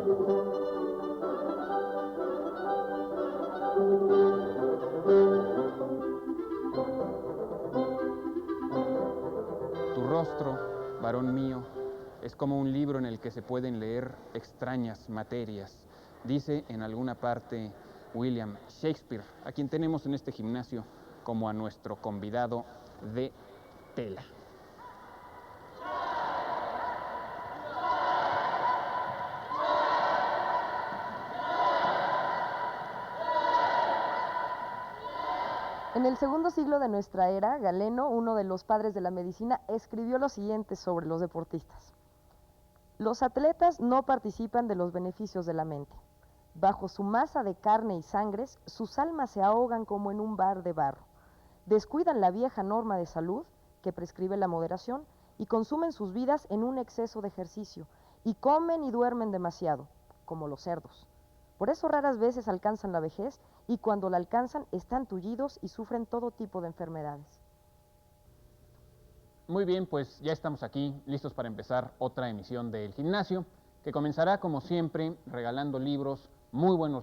Tu rostro, varón mío, es como un libro en el que se pueden leer extrañas materias, dice en alguna parte William Shakespeare, a quien tenemos en este gimnasio como a nuestro convidado de tela. En el segundo siglo de nuestra era, Galeno, uno de los padres de la medicina, escribió lo siguiente sobre los deportistas. Los atletas no participan de los beneficios de la mente. Bajo su masa de carne y sangres, sus almas se ahogan como en un bar de barro. Descuidan la vieja norma de salud que prescribe la moderación y consumen sus vidas en un exceso de ejercicio, y comen y duermen demasiado, como los cerdos. Por eso raras veces alcanzan la vejez, y cuando la alcanzan están tullidos y sufren todo tipo de enfermedades. Muy bien, pues ya estamos aquí, listos para empezar otra emisión del Gimnasio, que comenzará como siempre regalando libros, muy buenos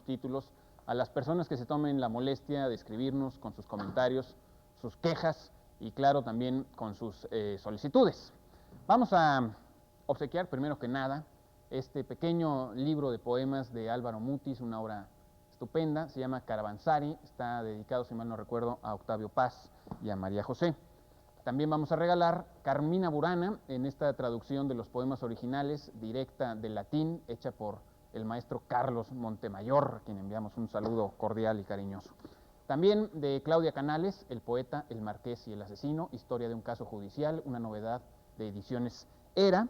títulos, a las personas que se tomen la molestia de escribirnos con sus comentarios, sus quejas y claro también con sus solicitudes. Vamos a obsequiar primero que nada este pequeño libro de poemas de Álvaro Mutis, una obra estupenda, se llama Caravanzari, está dedicado, si mal no recuerdo, a Octavio Paz y a María José. También vamos a regalar Carmina Burana, en esta traducción de los poemas originales, directa del latín, hecha por el maestro Carlos Montemayor, a quien enviamos un saludo cordial y cariñoso. También de Claudia Canales, El poeta, el marqués y el asesino, historia de un caso judicial, una novedad de Ediciones Era.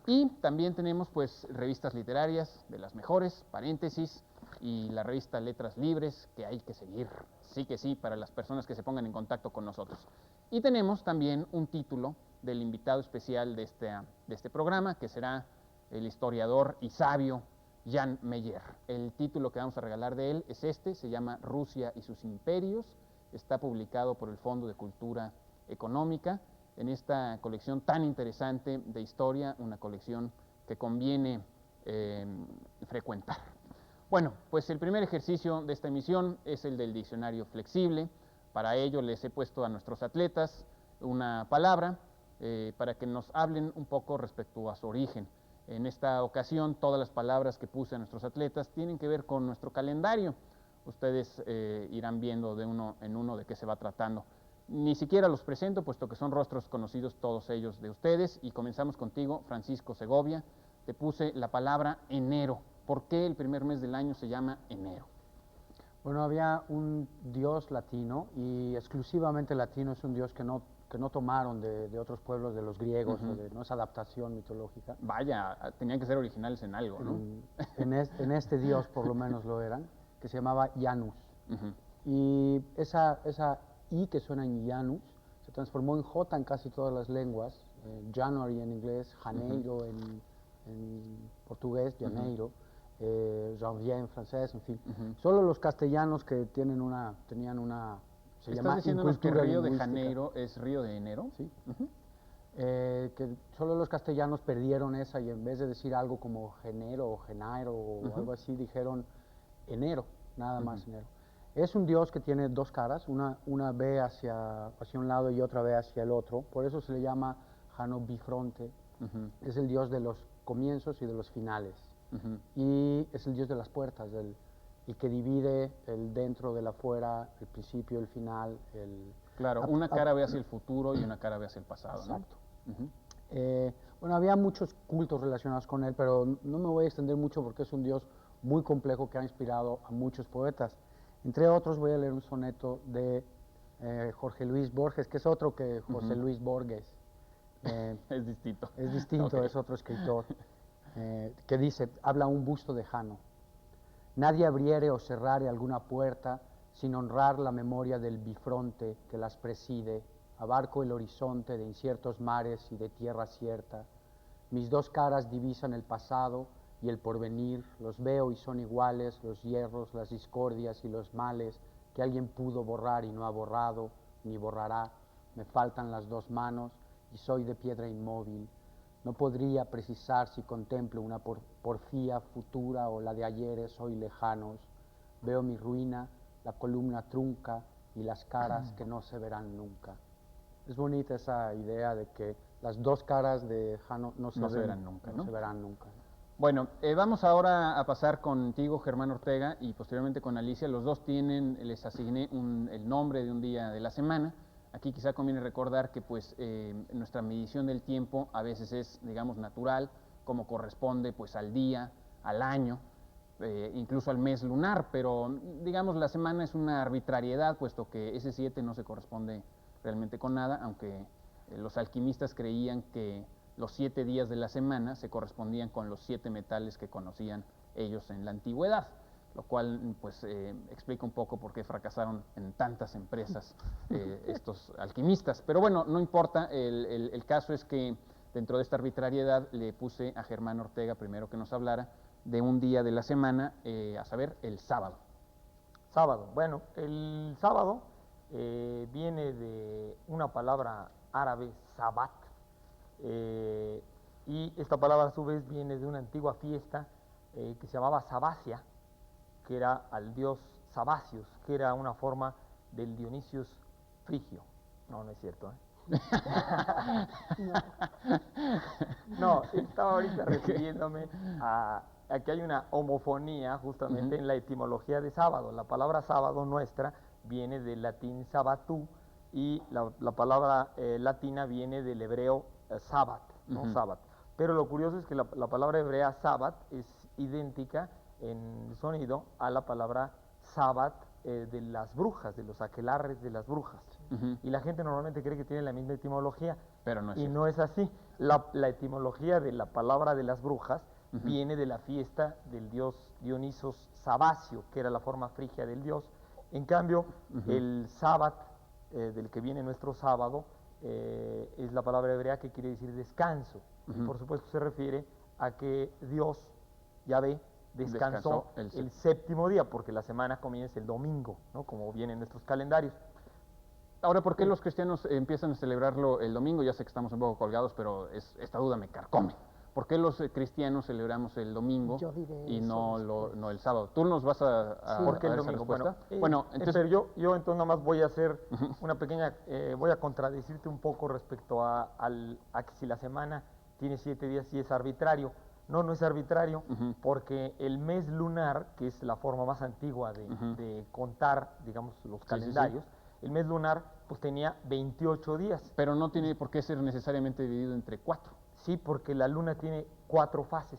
Y también tenemos pues revistas literarias de las mejores, Paréntesis, y la revista Letras Libres, que hay que seguir, sí que sí, para las personas que se pongan en contacto con nosotros. Y tenemos también un título del invitado especial de este programa, que será el historiador y sabio Jan Meyer. El título que vamos a regalar de él es este, se llama Rusia y sus imperios, está publicado por el Fondo de Cultura Económica, en esta colección tan interesante de historia, una colección que conviene frecuentar. Bueno, pues el primer ejercicio de esta emisión es el del diccionario flexible. Para ello les he puesto a nuestros atletas una palabra para que nos hablen un poco respecto a su origen. En esta ocasión todas las palabras que puse a nuestros atletas tienen que ver con nuestro calendario. Ustedes irán viendo de uno en uno de qué se va tratando. Ni siquiera los presento, puesto que son rostros conocidos todos ellos de ustedes. Y comenzamos contigo, Francisco Segovia. Te puse la palabra enero. ¿Por qué el primer mes del año se llama enero? Bueno, había un dios latino, y exclusivamente latino, es un dios que no tomaron de otros pueblos, de los griegos, o de, no es adaptación mitológica. Vaya, tenían que ser originales en algo, ¿no? En este dios por lo menos lo eran, que se llamaba Janus. Y esa I que suena en Janus se transformó en J en casi todas las lenguas, January en inglés, Janeiro en portugués, Janeiro, janvier en francés, en fin. Solo los castellanos que tenían una se llama diciéndonos que Río de lingüística. Janeiro es Río de Enero? Sí. Que solo los castellanos perdieron esa, y en vez de decir algo como genero o genairo o algo así, dijeron enero, nada más enero. Es un dios que tiene dos caras, una ve hacia un lado y otra ve hacia el otro, por eso se le llama Jano Bifronte. Es el dios de los comienzos y de los finales, y es el dios de las puertas, el que divide el dentro del afuera, el principio, el final. Claro, una cara ve hacia el futuro y una cara ve hacia el pasado. Exacto. ¿No? Bueno, había muchos cultos relacionados con él, pero no me voy a extender mucho porque es un dios muy complejo que ha inspirado a muchos poetas. Entre otros voy a leer un soneto de Jorge Luis Borges, que es otro que José Luis Borges. Es distinto. Es distinto, okay. Es otro escritor, que dice, habla un busto de Jano. Nadie abriere o cerrare alguna puerta sin honrar la memoria del bifronte que las preside. Abarco el horizonte de inciertos mares y de tierra cierta. Mis dos caras divisan el pasado y el porvenir, los veo y son iguales, los hierros, las discordias y los males que alguien pudo borrar y no ha borrado, ni borrará. Me faltan las dos manos y soy de piedra inmóvil. No podría precisar si contemplo una porfía futura o la de ayeres hoy lejanos. Veo mi ruina, la columna trunca y las caras que no se verán nunca. Es bonita esa idea de que las dos caras de Jano no se verán nunca, ¿no? se verán nunca. Bueno, vamos ahora a pasar contigo, Germán Ortega, y posteriormente con Alicia. Los dos les asigné el nombre de un día de la semana. Aquí quizá conviene recordar que pues nuestra medición del tiempo a veces es, digamos, natural, como corresponde pues al día, al año, incluso al mes lunar, pero digamos la semana es una arbitrariedad, puesto que ese 7 no se corresponde realmente con nada, aunque los alquimistas creían que los 7 días de la semana se correspondían con los 7 metales que conocían ellos en la antigüedad, lo cual pues explica un poco por qué fracasaron en tantas empresas estos alquimistas. Pero bueno, no importa, el caso es que dentro de esta arbitrariedad le puse a Germán Ortega primero que nos hablara de un día de la semana, a saber, el sábado. Sábado, bueno, el sábado viene de una palabra árabe, sabat, y esta palabra a su vez viene de una antigua fiesta que se llamaba Sabacia, que era al dios Sabacius, que era una forma del Dionisius frigio. No, no es cierto, ¿eh? No, estaba ahorita refiriéndome a que hay una homofonía justamente en la etimología de sábado. La palabra sábado nuestra viene del latín sabatú y la palabra latina viene del hebreo sabat, ¿no? Sabat. Pero lo curioso es que la palabra hebrea sabat es idéntica en sonido a la palabra sabat de las brujas, de los aquelarres de las brujas. Y la gente normalmente cree que tiene la misma etimología, pero no es y cierto. no es así. La etimología de la palabra de las brujas viene de la fiesta del dios Dionisos Sabacio, que era la forma frigia del dios. En cambio, el sábat, del que viene nuestro sábado, es la palabra hebrea que quiere decir descanso. Y por supuesto se refiere a que Dios, Yahvé, descansó el séptimo día, porque la semana comienza el domingo, ¿no? Como viene en nuestros calendarios. Ahora, ¿por qué los cristianos empiezan a celebrarlo el domingo? Ya sé que estamos un poco colgados, pero esta duda me carcome. ¿Por qué los cristianos celebramos el domingo y no el sábado? ¿Tú nos vas a ¿Por qué el dar esa domingo? respuesta? Bueno, entonces yo entonces nada más voy a hacer una pequeña, voy a contradecirte un poco respecto a que si la semana tiene 7 días y es arbitrario. No, no es arbitrario, porque el mes lunar, que es la forma más antigua de contar, digamos, los calendarios, el mes lunar pues tenía 28 días. Pero no tiene por qué ser necesariamente dividido entre 4. Sí, porque la luna tiene 4 fases.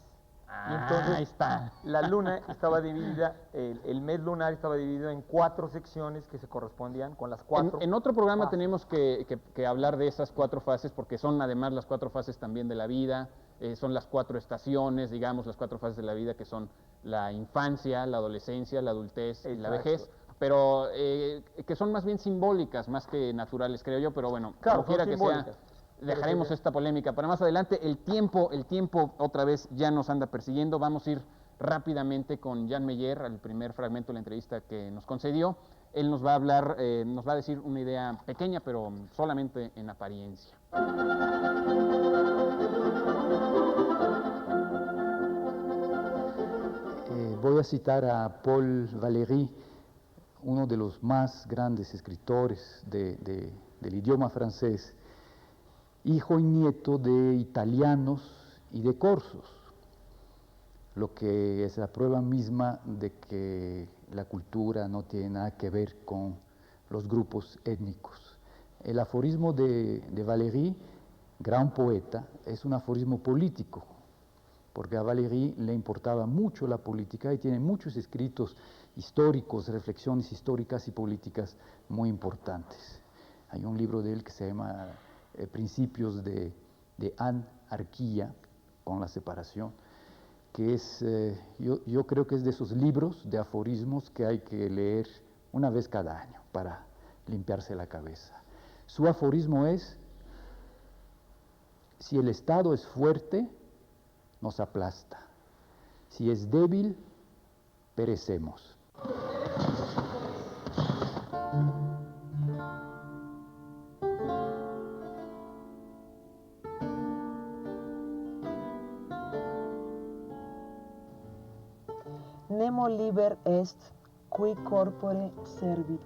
Y entonces ahí está. La luna estaba dividida, el mes lunar estaba dividido en 4 secciones que se correspondían con las 4. En otro programa tenemos que hablar de esas 4 fases, porque son además las 4 fases también de la vida, son las 4 estaciones, digamos, las 4 fases de la vida, que son la infancia, la adolescencia, la adultez y la vejez, pero que son más bien simbólicas, más que naturales, creo yo, pero bueno, claro, como quiera que sea, dejaremos esta polémica para más adelante. El tiempo otra vez ya nos anda persiguiendo. Vamos a ir rápidamente con Jan Meyer, al primer fragmento de la entrevista que nos concedió. Él nos va a hablar, nos va a decir una idea pequeña, pero solamente en apariencia. Voy a citar a Paul Valéry, uno de los más grandes escritores del idioma francés, hijo y nieto de italianos y de corsos, lo que es la prueba misma de que la cultura no tiene nada que ver con los grupos étnicos. El aforismo de Valéry, gran poeta, es un aforismo político, porque a Valéry le importaba mucho la política y tiene muchos escritos históricos, reflexiones históricas y políticas muy importantes. Hay un libro de él que se llama Principios de Anarquía, con la separación, que es, yo creo que es de esos libros de aforismos que hay que leer una vez cada año para limpiarse la cabeza. Su aforismo es: si el Estado es fuerte, nos aplasta; si es débil, perecemos. Nemo liber est, qui corpore servit.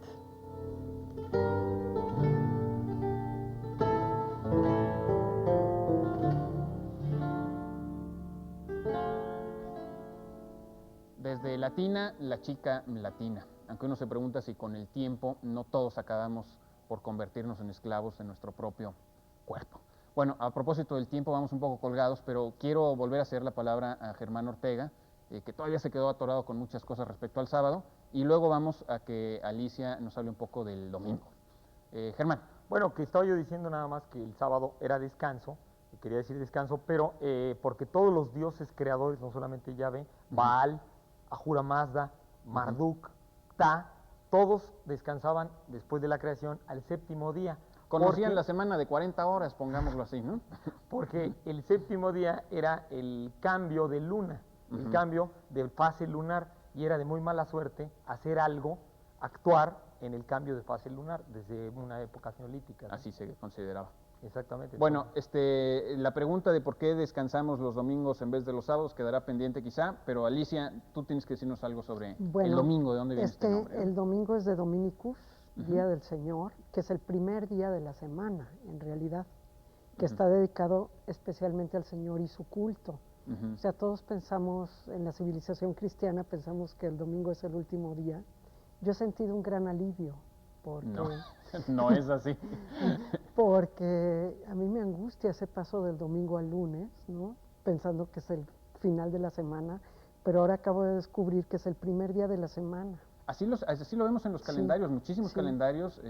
Desde latina, la chica latina. Aunque uno se pregunta si con el tiempo no todos acabamos por convertirnos en esclavos de nuestro propio cuerpo. Bueno, a propósito del tiempo, vamos un poco colgados, pero quiero volver a hacer la palabra a Germán Ortega, que todavía se quedó atorado con muchas cosas respecto al sábado, y luego vamos a que Alicia nos hable un poco del domingo. Germán. Bueno, que estaba yo diciendo nada más que el sábado era descanso, y quería decir descanso, pero porque todos los dioses creadores, no solamente Yahvé, Baal, Ahura Mazda, Marduk, Ptah, todos descansaban después de la creación al séptimo día. Conocían la semana de 40 horas, pongámoslo así, ¿no? Porque el séptimo día era el cambio de luna, el cambio de fase lunar, y era de muy mala suerte hacer algo, actuar en el cambio de fase lunar desde una época neolítica, ¿no? Así se consideraba. Exactamente. Bueno, la pregunta de por qué descansamos los domingos en vez de los sábados quedará pendiente quizá, pero Alicia, tú tienes que decirnos algo sobre el domingo, ¿de dónde viene este nombre? El domingo es de Dominicus, Día del Señor, que es el primer día de la semana, en realidad, que está dedicado especialmente al Señor y su culto. O sea, todos pensamos, en la civilización cristiana, pensamos que el domingo es el último día. Yo he sentido un gran alivio, porque... No, no es así. Porque a mí me angustia ese paso del domingo al lunes, ¿no? Pensando que es el final de la semana, pero ahora acabo de descubrir que es el primer día de la semana. Así lo vemos en los calendarios, muchísimos calendarios,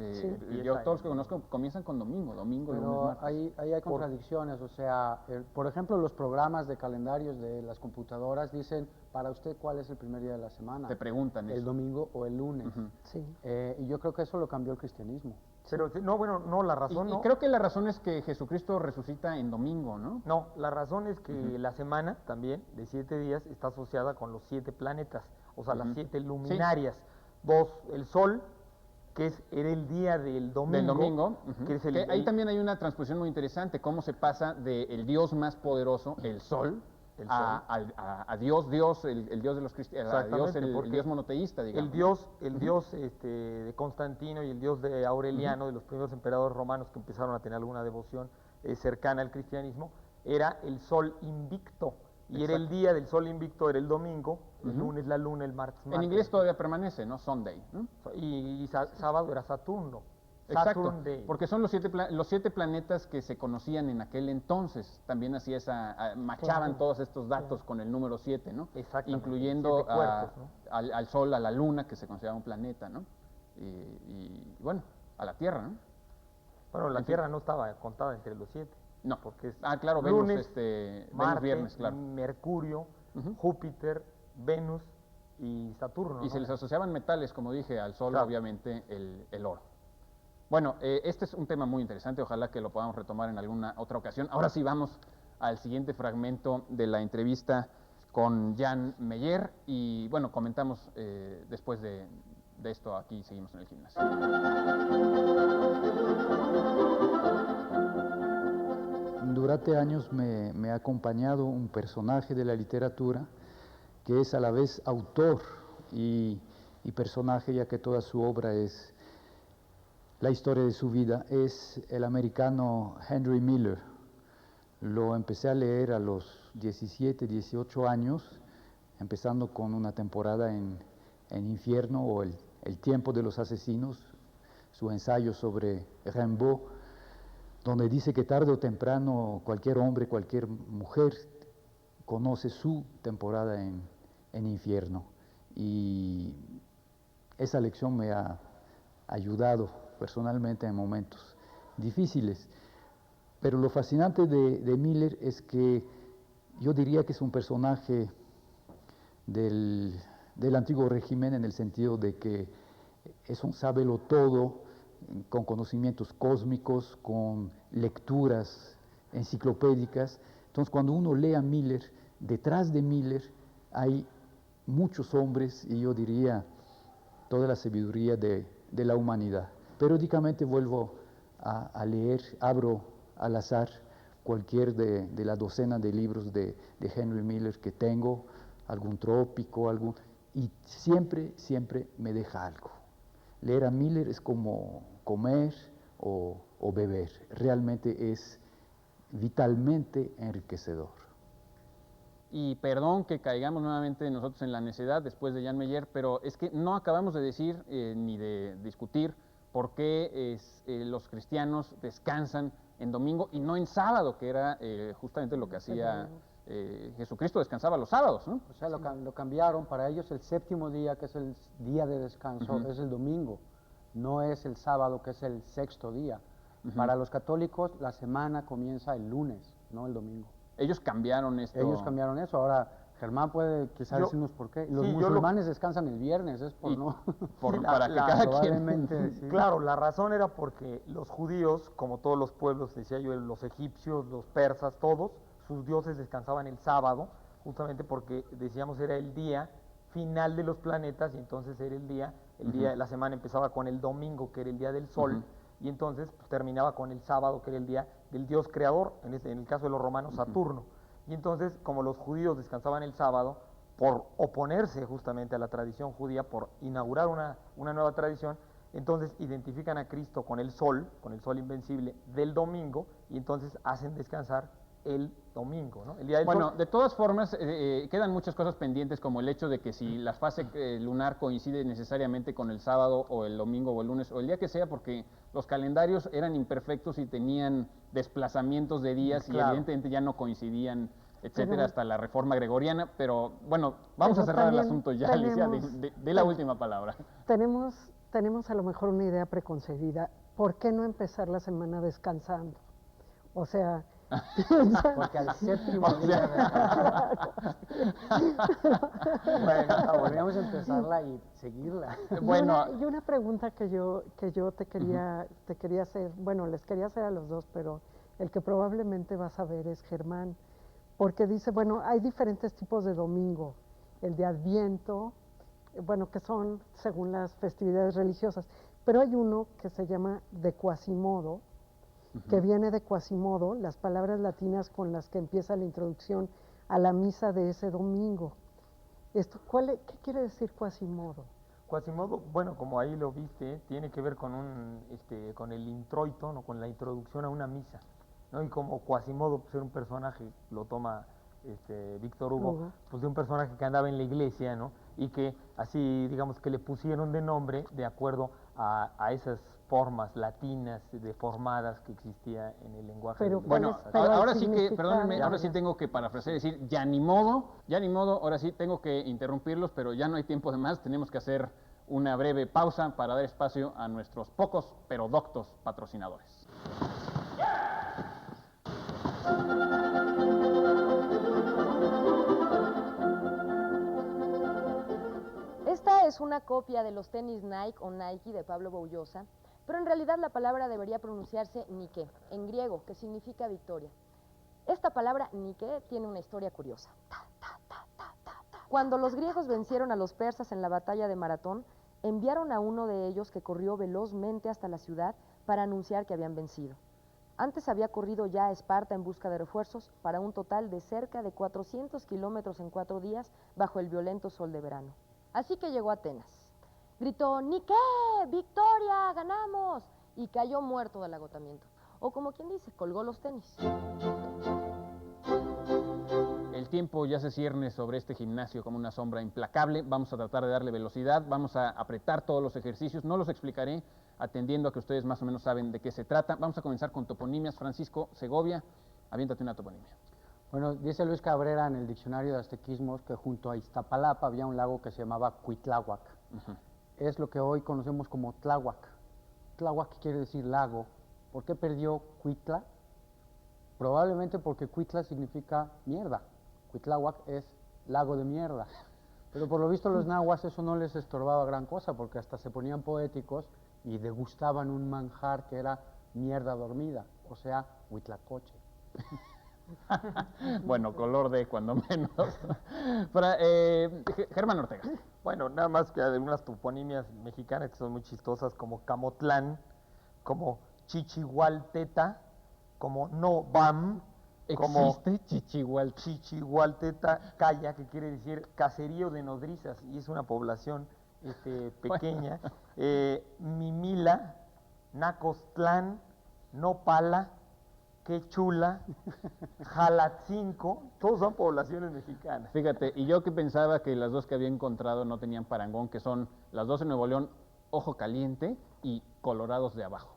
yo todos los que conozco comienzan con domingo, lunes, Pero martes. ahí hay contradicciones, o sea, por ejemplo, los programas de calendarios de las computadoras dicen, para usted, ¿cuál es el primer día de la semana? Te preguntan ¿El eso. domingo o el lunes? Sí. Y yo creo que eso lo cambió el cristianismo. Pero no, bueno, no, la razón Y no. creo que la razón es que Jesucristo resucita en domingo, ¿no? No, la razón es que la semana también, de 7 días, está asociada con los 7 planetas, o sea, las 7 luminarias. Dos, el sol, que era el día del domingo. Del domingo. Que es ahí también hay una transposición muy interesante, cómo se pasa del Dios más poderoso, el sol, a Dios, el Dios de los cristianos, a Dios, el Dios monoteísta, digamos. El Dios de Constantino y el Dios de Aureliano, de los primeros emperadores romanos que empezaron a tener alguna devoción cercana al cristianismo, era el sol invicto. Y era el día del sol invicto, era el domingo, el lunes la luna, el martes. En inglés todavía permanece, ¿no? Sunday, ¿no? Y sábado era Saturno. Exacto, Saturn Day. porque son los 7 planetas que se conocían en aquel entonces. También hacía machaban todos estos datos con el número 7, ¿no? Exactamente. Incluyendo 7 cuerpos, ¿no? al Sol, a la Luna, que se consideraba un planeta, ¿no? Y bueno, a la Tierra, ¿no? Bueno, la Tierra no estaba contada entre los 7. No, porque es claro, lunes, Venus, Marte, viernes, claro. Mercurio, Júpiter, Venus y Saturno. Y se les asociaban metales, como dije, al Sol, obviamente, el oro. Bueno, este es un tema muy interesante, ojalá que lo podamos retomar en alguna otra ocasión. Ahora sí vamos al siguiente fragmento de la entrevista con Jan Meyer y bueno, comentamos después de esto, aquí seguimos en el gimnasio. Durante años me ha acompañado un personaje de la literatura que es a la vez autor y personaje, ya que toda su obra es la historia de su vida, es el americano Henry Miller. Lo empecé a leer a los 17, 18 años, empezando con una temporada en Infierno o el tiempo de los asesinos, su ensayo sobre Rimbaud, donde dice que tarde o temprano cualquier hombre, cualquier mujer conoce su temporada en Infierno. Y esa lección me ha ayudado personalmente en momentos difíciles. Pero lo fascinante de Miller es que yo diría que es un personaje del antiguo régimen, en el sentido de que es un sábelo-todo, con conocimientos cósmicos, con lecturas enciclopédicas. Entonces, cuando uno lee a Miller, detrás de Miller hay muchos hombres, y yo diría toda la sabiduría de la humanidad. Periódicamente vuelvo a leer, abro al azar cualquier de la docena de libros de Henry Miller que tengo, algún trópico, y siempre, siempre me deja algo. Leer a Miller es como comer o beber, realmente es vitalmente enriquecedor. Y perdón que caigamos nuevamente nosotros en la necedad después de Jan Meyer, pero es que no acabamos de decir ni de discutir por qué los cristianos descansan en domingo y no en sábado, que era justamente lo que hacía Jesucristo, descansaba los sábados, ¿no? O sea, lo cambiaron. Para ellos el séptimo día, que es el día de descanso, es el domingo. No es el sábado, que es el sexto día. Para los católicos, la semana comienza el lunes, no el domingo. Ellos cambiaron esto. Ellos cambiaron eso. Ahora, Germán puede quizás decirnos por qué. Los musulmanes descansan el viernes, es por no... para que cada probablemente, quien... Claro, la razón era porque los judíos, como todos los pueblos, decía yo, los egipcios, los persas, todos, sus dioses descansaban el sábado, justamente porque, decíamos, era el día final de los planetas, y entonces era el día de la semana empezaba con el domingo, que era el día del sol, y entonces pues, terminaba con el sábado, que era el día del dios creador, en el caso de los romanos, Saturno. Y entonces, como los judíos descansaban el sábado, por oponerse justamente a la tradición judía, por inaugurar una nueva tradición, entonces identifican a Cristo con el sol invencible del domingo, y entonces hacen descansar el domingo, ¿no? El día del sol. De todas formas, quedan muchas cosas pendientes, como el hecho de que si la fase lunar coincide necesariamente con el sábado o el domingo o el lunes o el día que sea, porque los calendarios eran imperfectos y tenían desplazamientos de días y evidentemente ya no coincidían, etcétera, hasta la reforma gregoriana, pero bueno, vamos a cerrar el asunto ya, Alicia, de la última palabra. Tenemos a lo mejor una idea preconcebida. ¿Por qué no empezar la semana descansando? O sea... Porque al séptimo día bueno, podríamos empezarla y seguirla. Y una pregunta que yo te quería hacer, bueno, les quería hacer a los dos, pero el que probablemente vas a ver es Germán, porque dice, bueno, hay diferentes tipos de domingo, el de Adviento, bueno, que son según las festividades religiosas, pero hay uno que se llama de Quasimodo, que viene de Quasimodo, las palabras latinas con las que empieza la introducción a la misa de ese domingo. ¿Qué quiere decir Quasimodo? Quasimodo, bueno, como ahí lo viste, tiene que ver con con el introito, ¿no? Con la introducción a una misa, ¿no? Y como Quasimodo pues, era un personaje, lo toma Víctor Hugo, pues de un personaje que andaba en la iglesia, ¿no? Y que así, digamos, que le pusieron de nombre de acuerdo a esas formas latinas deformadas que existía en el lenguaje. Pero, bueno, ahora sí que, perdónenme, ahora sí tengo que parafrasear y decir, ya ni modo, ahora sí tengo que interrumpirlos, pero ya no hay tiempo de más, tenemos que hacer una breve pausa para dar espacio a nuestros pocos pero doctos patrocinadores. Esta es una copia de los tenis Nike o Nike de Pablo Boullosa, pero en realidad la palabra debería pronunciarse Nike, en griego, que significa victoria. Esta palabra Nike tiene una historia curiosa. Cuando los griegos vencieron a los persas en la batalla de Maratón, enviaron a uno de ellos que corrió velozmente hasta la ciudad para anunciar que habían vencido. Antes había corrido ya a Esparta en busca de refuerzos para un total de cerca de 400 kilómetros en 4 días bajo el violento sol de verano. Así que llegó a Atenas. Gritó, ¡Nike! ¡Victoria! ¡Ganamos! Y cayó muerto del agotamiento. O como quien dice, colgó los tenis. El tiempo ya se cierne sobre este gimnasio como una sombra implacable. Vamos a tratar de darle velocidad, vamos a apretar todos los ejercicios. No los explicaré atendiendo a que ustedes más o menos saben de qué se trata. Vamos a comenzar con toponimias. Francisco Segovia, aviéntate una toponimia. Bueno, dice Luis Cabrera en el diccionario de aztequismos que junto a Iztapalapa había un lago que se llamaba Cuitláhuac. Es lo que hoy conocemos como Tláhuac. Tláhuac quiere decir lago. ¿Por qué perdió Cuitla? Probablemente porque Cuitla significa mierda. Cuitláhuac es lago de mierda. Pero por lo visto los nahuas eso no les estorbaba gran cosa, porque hasta se ponían poéticos y degustaban un manjar que era mierda dormida, o sea, huitlacoche. Bueno, color de cuando menos. Germán Ortega. Bueno, nada más que algunas toponimias mexicanas que son muy chistosas, como Camotlán, como Chichihualteta, como Nobam, como ¿Existe Chichihualtecaya? Chichihualtecaya, que quiere decir caserío de nodrizas, y es una población pequeña. Mimila, Nacostlán, Nopala, Quechula, Jalatzinco, todos son poblaciones mexicanas. Fíjate, y yo que pensaba que las dos que había encontrado no tenían parangón, que son las dos en Nuevo León, Ojo Caliente y Colorados de Abajo.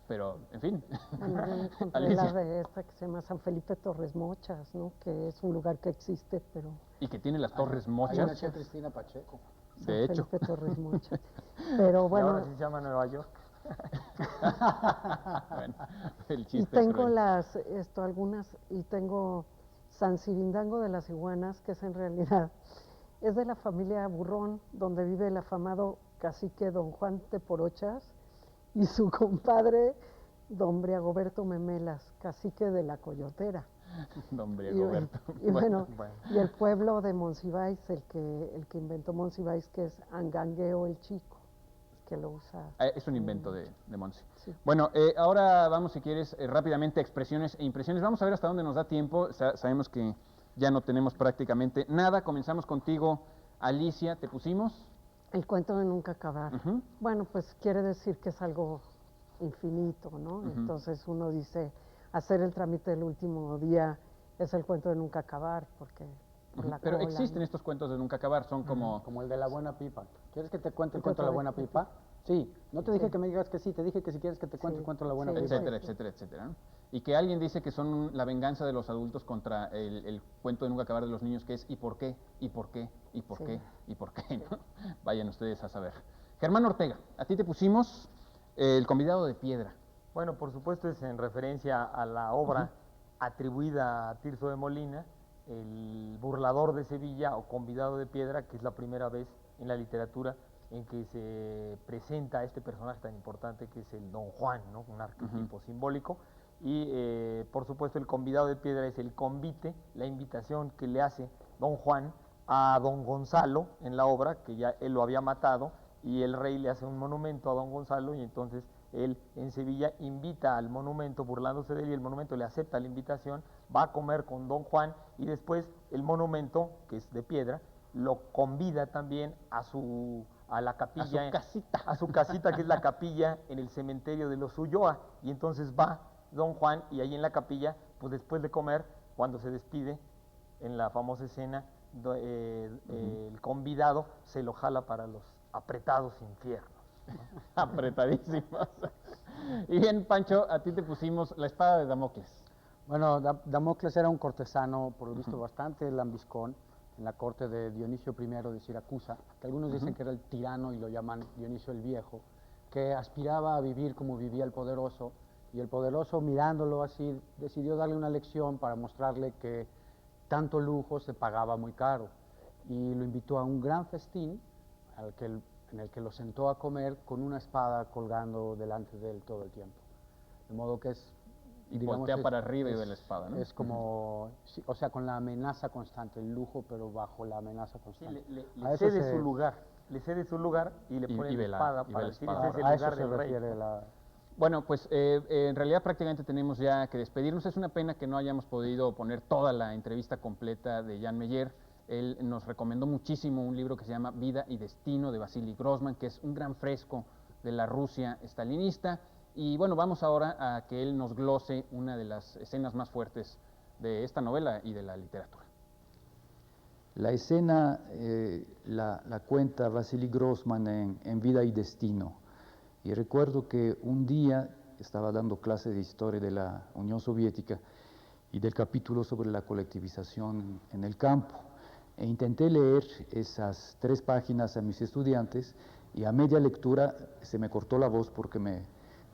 Pero, en fin. Bueno, yo encontré la de esta que se llama San Felipe Torres Mochas, ¿no? Que es un lugar que existe, pero... Y que tiene las Torres Ahí Mochas. nació Cristina Pacheco. De hecho. Felipe Torres Mochas. Pero Y bueno, ahora sí se llama Nueva York. Bueno, el y chiste tengo cruel. algunas, y tengo San Cirindango de las Iguanas, que es en realidad, es de la familia Burrón, donde vive el afamado cacique don Juan Teporochas y su compadre don Briagoberto Memelas, cacique de la Coyotera. Don Y, Briagoberto. y bueno, Bueno. y el pueblo de Monsiváis, el que inventó Monsiváis, que es Angangueo el Chico, que lo usa. Es un invento de Monsi. Sí. Bueno, ahora vamos, si quieres, rápidamente a expresiones e impresiones. Vamos a ver hasta dónde nos da tiempo. Sabemos que ya no tenemos prácticamente nada. Comenzamos contigo, Alicia. ¿Te pusimos? El cuento de nunca acabar. Ujú. Bueno, pues quiere decir que es algo infinito, ¿no? Ujú. Entonces uno dice, hacer el trámite del último día es el cuento de nunca acabar, porque por la Pero cola, existen ¿no? estos cuentos de nunca acabar. Son como... Como el de la buena pipa. ¿Quieres que te cuente el Yo cuento de la otra buena vez. pipa? Sí. No te dije Sí. que me digas que sí, te dije que si quieres que te cuente Sí. el cuento de la buena Sí, pipa. etcétera, etcétera, etcétera, ¿no? Y que alguien dice que son la venganza de los adultos contra el cuento de nunca acabar de los niños, que es ¿y por qué? ¿Y por qué? ¿Y por Sí. qué? ¿Y por qué? ¿no? Vayan ustedes a saber. Germán Ortega, a ti te pusimos El convidado de piedra. Bueno, por supuesto es en referencia a la obra atribuida a Tirso de Molina, El burlador de Sevilla o Convidado de Piedra, que es la primera vez en la literatura en que se presenta a este personaje tan importante que es el Don Juan, ¿no? Un arquetipo simbólico. Y por supuesto el Convidado de Piedra es el convite, la invitación que le hace Don Juan a Don Gonzalo en la obra, que ya él lo había matado, y el rey le hace un monumento a Don Gonzalo, y entonces él en Sevilla invita al monumento burlándose de él, y el monumento le acepta la invitación, va a comer con Don Juan, y después el monumento, que es de piedra, lo convida también a la capilla, a su casita, que es la capilla en el cementerio de los Ulloa, y entonces va Don Juan, y ahí en la capilla, pues después de comer, cuando se despide, en la famosa escena, el convidado se lo jala para los apretados infiernos. Apretadísimos. Y bien, Pancho, a ti te pusimos La espada de Damocles. Bueno, Damocles era un cortesano, por lo visto, bastante lambiscón en la corte de Dionisio I de Siracusa, que algunos dicen que era el tirano y lo llaman Dionisio el Viejo, que aspiraba a vivir como vivía el poderoso, y el poderoso, mirándolo así, decidió darle una lección para mostrarle que tanto lujo se pagaba muy caro, y lo invitó a un gran festín en el que lo sentó a comer con una espada colgando delante de él todo el tiempo. De modo que es... Y voltea para arriba y ve la espada, ¿no? Es como, sí, o sea, con la amenaza constante, el lujo, pero bajo la amenaza Sí, constante. le cede su lugar, y le pone y la ve la- espada y ve para la decir, espada. ese es A el eso lugar se del rey. refiere la... Bueno, pues en realidad prácticamente tenemos ya que despedirnos. Es una pena que no hayamos podido poner toda la entrevista completa de Jan Meyer. Él nos recomendó muchísimo un libro que se llama Vida y Destino de Vasily Grossman, que es un gran fresco de la Rusia estalinista. Y bueno, vamos ahora a que él nos glose una de las escenas más fuertes de esta novela y de la literatura. La escena la cuenta Vasily Grossman en Vida y Destino. Y recuerdo que un día estaba dando clase de historia de la Unión Soviética y del capítulo sobre la colectivización en el campo. E intenté leer esas 3 páginas a mis estudiantes y a media lectura se me cortó la voz porque me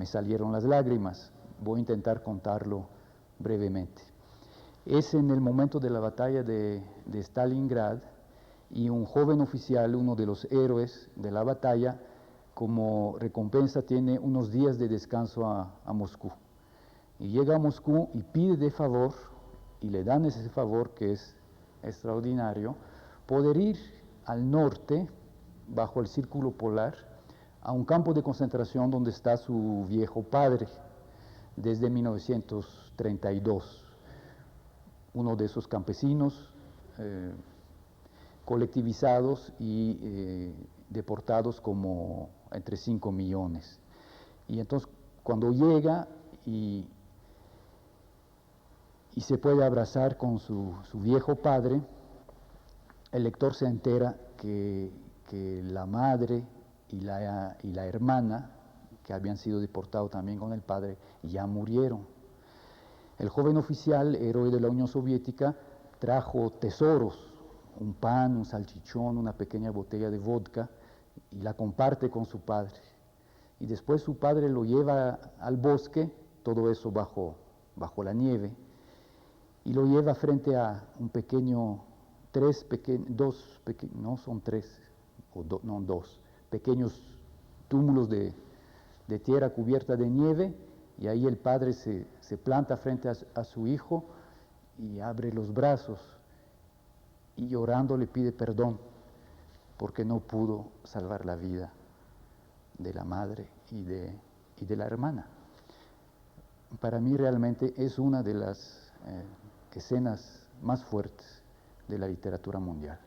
salieron las lágrimas. Voy a intentar contarlo brevemente. Es en el momento de la batalla de Stalingrad y un joven oficial, uno de los héroes de la batalla, como recompensa tiene unos días de descanso a Moscú. Y llega a Moscú y pide de favor, y le dan ese favor que es extraordinario, poder ir al norte, bajo el círculo polar, a un campo de concentración donde está su viejo padre, desde 1932. uno de esos campesinos colectivizados y deportados como entre 5 millones. Y entonces cuando llega y se puede abrazar con su viejo padre, el lector se entera que la madre y la hermana, que habían sido deportados también con el padre, ya murieron. El joven oficial, héroe de la Unión Soviética, trajo tesoros, un pan, un salchichón, una pequeña botella de vodka, y la comparte con su padre. Y después su padre lo lleva al bosque, todo eso bajo la nieve, y lo lleva frente a un pequeño, dos pequeños túmulos de tierra cubierta de nieve, y ahí el padre se planta frente a su hijo y abre los brazos y llorando le pide perdón porque no pudo salvar la vida de la madre y de la hermana. Para mí realmente es una de las escenas más fuertes de la literatura mundial.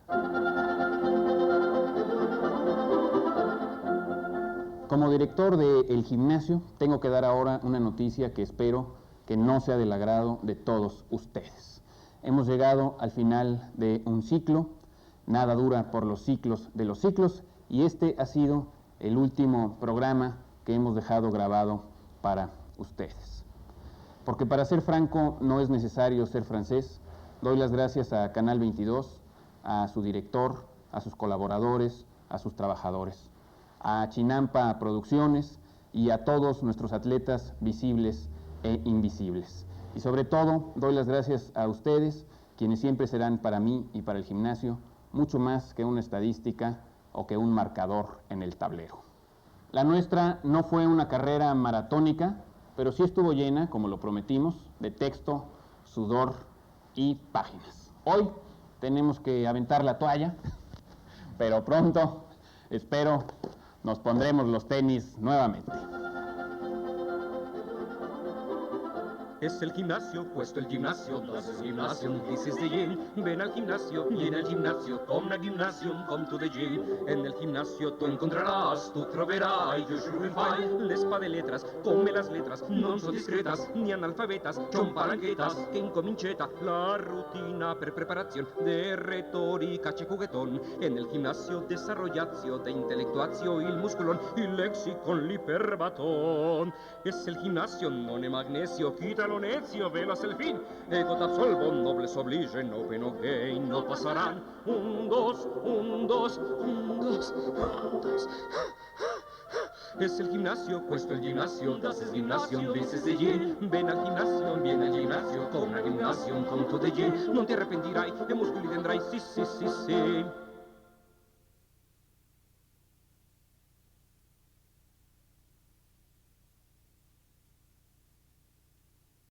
Como director de El Gimnasio, tengo que dar ahora una noticia que espero que no sea del agrado de todos ustedes. Hemos llegado al final de un ciclo, nada dura por los ciclos de los ciclos, y este ha sido el último programa que hemos dejado grabado para ustedes. Porque para ser franco no es necesario ser francés. Doy las gracias a Canal 22, a su director, a sus colaboradores, a sus trabajadores, a Chinampa Producciones y a todos nuestros atletas visibles e invisibles. Y sobre todo, doy las gracias a ustedes, quienes siempre serán para mí y para el gimnasio mucho más que una estadística o que un marcador en el tablero. La nuestra no fue una carrera maratónica, pero sí estuvo llena, como lo prometimos, de texto, sudor y páginas. Hoy tenemos que aventar la toalla, pero pronto, espero, nos pondremos los tenis nuevamente. Es el gimnasio, puesto el gimnasio, das es Gymnasium, this is the gym. Ven al gimnasio y en el gimnasio, come al gymnasium, come to the gym. En el gimnasio tú encontrarás, tú troverai, you sure will find. L'espa de letras, come las letras, non so discretas, ni analfabetas, son palanquetas, que incominceta la rutina per preparación de retórica che juguetón. En el gimnasio desarrollatio de intelectuatio il musculon, il lexicon l'iperbaton. Es el gimnasio, non è magnesio, quita lo necio, velas el fin. Ego t'absolvo, nobles oblige, no ven no gain, no pasarán. Un, dos, un, dos, un, dos, un, dos. Es el gimnasio, puesto el gimnasio, das es Gymnasium, this is the gym. Ven al gimnasio, viene al gimnasio, come al gimnasio, come to the gym. Non ti arrepentirai, de muscoli tendrai, sì, sì, sì, sì.